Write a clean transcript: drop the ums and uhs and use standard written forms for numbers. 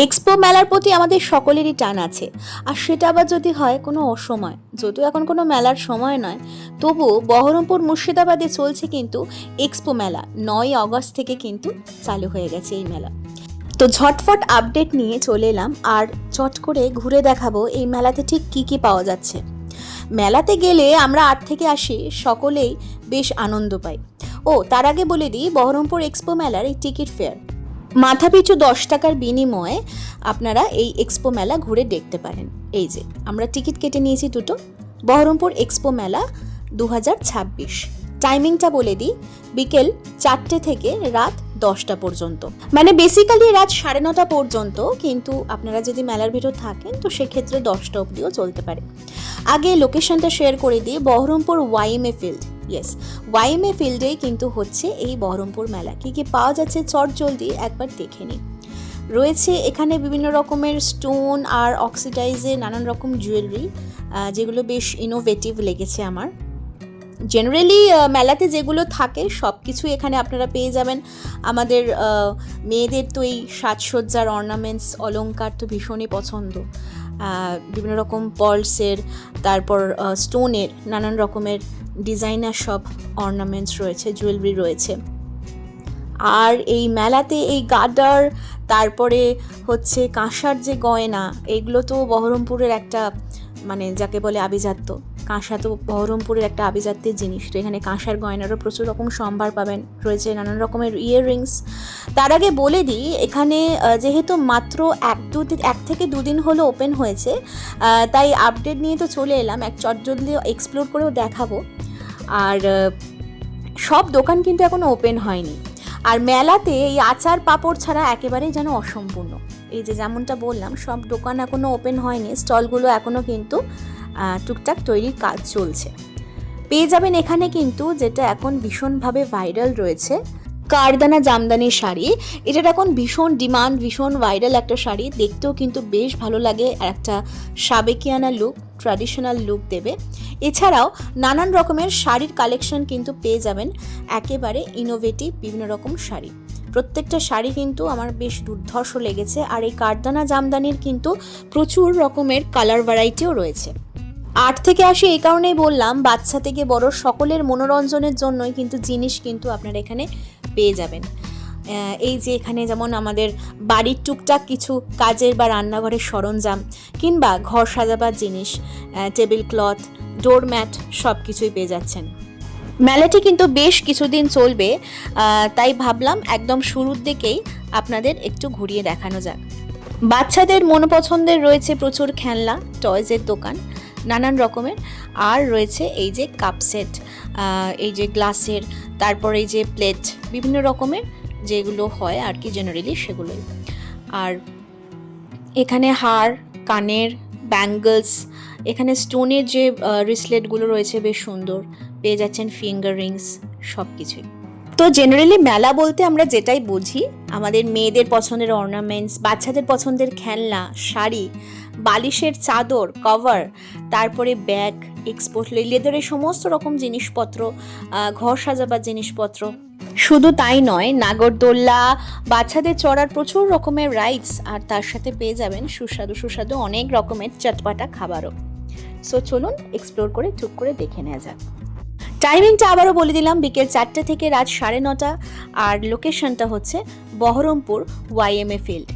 Expo মেলার প্রতি আমাদের সকলেরই টান আছে, আর সেটা আবার যদি হয় কোনো অসময়, যদিও এখন কোনো মেলার সময় নয়, তবু বহরমপুর মুর্শিদাবাদে চলছে কিন্তু এক্সপো মেলা। 9 আগস্ট থেকে কিন্তু চালু হয়ে গেছে এই মেলা। তো ঝটফট আপডেট নিয়ে চলে এলাম, আর চট করে ঘুরে দেখাবো এই মেলাতে ঠিক কি কি পাওয়া যাচ্ছে। মেলাতে গেলে আমরা 8 থেকে আসি, সকলেই বেশ আনন্দ পাই। ও তার আগে বলে দিই, বহরমপুর এক্সপো মেলার এই টিকিট ফেয়ার মাথাপিছু 10 টাকার বিনিময়ে আপনারা এই এক্সপো মেলা ঘুরে দেখতে পারেন। এই যে আমরা টিকিট কেটে নিয়েছি দুটো। বহরমপুর এক্সপো মেলা 2026, টাইমিংটা বলে দিই, বিকেল 4টে থেকে রাত 10টা পর্যন্ত, মানে বেসিক্যালি রাত 9:30 পর্যন্ত, কিন্তু আপনারা যদি মেলার ভিতর থাকেন তো সেক্ষেত্রে 10টা অবধিও চলতে পারে। আগে লোকেশনটা শেয়ার করে দিই, Baharampur YMA field. Yes, YMA ফিল্ডে কিন্তু হচ্ছে এই বহরমপুর মেলা। কী কী পাওয়া যাচ্ছে চট জলদি একবার দেখে নিই। রয়েছে এখানে বিভিন্ন রকমের স্টোন আর অক্সিডাইজের নানান রকম জুয়েলারি, যেগুলো বেশ ইনোভেটিভ লেগেছে আমার। জেনারেলি মেলাতে যেগুলো থাকে সব কিছু এখানে আপনারা পেয়ে যাবেন। আমাদের মেয়েদের তো এই সাজসজ্জার অর্নামেন্টস অলংকার তো ভীষণই পছন্দ। বিভিন্ন রকম পার্লসের, তারপর স্টোনের নানান রকমের ডিজাইনার সব অর্নামেন্টস রয়েছে, জুয়েলারি রয়েছে। আর এই মেলাতে এই গার্ডার, তারপরে হচ্ছে কাঁসার যে গয়না, এগুলো তো বহরমপুরের একটা, মানে যাকে বলে আভিজাত্য। কাঁসা তো বহরমপুরের একটা আভিজাত্যের জিনিস, তো এখানে কাঁসার গয়নারও প্রচুর রকম সম্ভার পাবেন। রয়েছে নানান রকমের ইয়াররিংস। তার আগে বলে দিই, এখানে যেহেতু মাত্র 1 থেকে 2 দিন হলো ওপেন হয়েছে, তাই আপডেট নিয়ে তো চলে এলাম, এক চটজলদি এক্সপ্লোর করেও দেখাবো। আর সব দোকান কিন্তু এখনও ওপেন হয়নি। আর মেলাতে এই আচার পাঁপড় ছাড়া একেবারেই যেন অসম্পূর্ণ। এই যে যেমনটা বললাম, সব দোকান এখনও ওপেন হয়নি, স্টলগুলো এখনও কিন্তু টুকটাক তৈরির কাজ চলছে। পেয়ে যাবেন এখানে কিন্তু, যেটা এখন ভীষণভাবে ভাইরাল রয়েছে, কারদানা জামদানির শাড়ি। এটার এখন ভীষণ ডিমান্ড, ভীষণ ভাইরাল একটা শাড়ি, দেখতেও কিন্তু বেশ ভালো লাগে, একটা সাবেকিয়ানা লুক, ট্র্যাডিশনাল লুক দেবে। এছাড়াও নানান রকমের শাড়ির কালেকশন কিন্তু পেয়ে যাবেন, একেবারে ইনোভেটিভ বিভিন্ন রকম শাড়ি। প্রত্যেকটা শাড়ি কিন্তু আমার বেশ দুর্ধর্ষ লেগেছে। আর এই কারদানা জামদানির কিন্তু প্রচুর রকমের কালার ভ্যারাইটিও রয়েছে। 8 থেকে আসি এই কারণেই বললাম, বাচ্চা থেকে বড় সকলের মনোরঞ্জনের জন্যই কিন্তু জিনিস কিন্তু আপনারা এখানে পেয়ে যাবেন। এই যে এখানে যেমন আমাদের বাড়ির টুকটাক কিছু কাজের বা রান্নাঘরের সরঞ্জাম, কিংবা ঘর সাজাবার জিনিস, টেবিল ক্লথ, ডোরম্যাট, সব কিছুই পেয়ে যাচ্ছেন। মেলাটি কিন্তু বেশ কিছুদিন চলবে, তাই ভাবলাম একদম শুরুর দিকেই আপনাদের একটু ঘুরিয়ে দেখানো যাক। বাচ্চাদের মনোপছন্দের রয়েছে প্রচুর খেলনা, টয়জের দোকান নানান রকমের। আর রয়েছে এই যে কাপ সেট, এই যে গ্লাসের, তারপর এই যে প্লেট, বিভিন্ন রকমের যেগুলো হয় আর কি জেনারেলি সেগুলোই। আর এখানে হার, কানের, ব্যাঙ্গলস, এখানে স্টোনের যে রিসলেটগুলো রয়েছে বেশ সুন্দর, পেয়ে যাচ্ছেন ফিঙ্গার রিংস, সব কিছুই। তো জেনারেলি মেলা বলতে আমরা যেটাই বুঝি, আমাদের মেয়েদের পছন্দের অর্নামেন্টস, বাচ্চাদের পছন্দের খেলনা, শাড়ি, বালিশের চাদর, কভার, তারপরে ব্যাগ, এক্সপোর্ট লেদারের সমস্ত রকম জিনিসপত্র, ঘর সাজাবার জিনিসপত্র। শুধু তাই নয়, নাগরদোল্লা, বাচ্চাদের চড়ার প্রচুর রকমের রাইডস, আর তার সাথে পেয়ে যাবেন সুস্বাদু সুস্বাদু অনেক রকমের চটপাটা খাবারও। সো চলুন এক্সপ্লোর করে টুক করে দেখে নেওয়া যাক। টাইমিংটা আবারও বলে দিলাম, বিকেল 4টে থেকে রাত 9:30, আর লোকেশনটা হচ্ছে বহরমপুর ওয়াইএমএ ফিল্ড।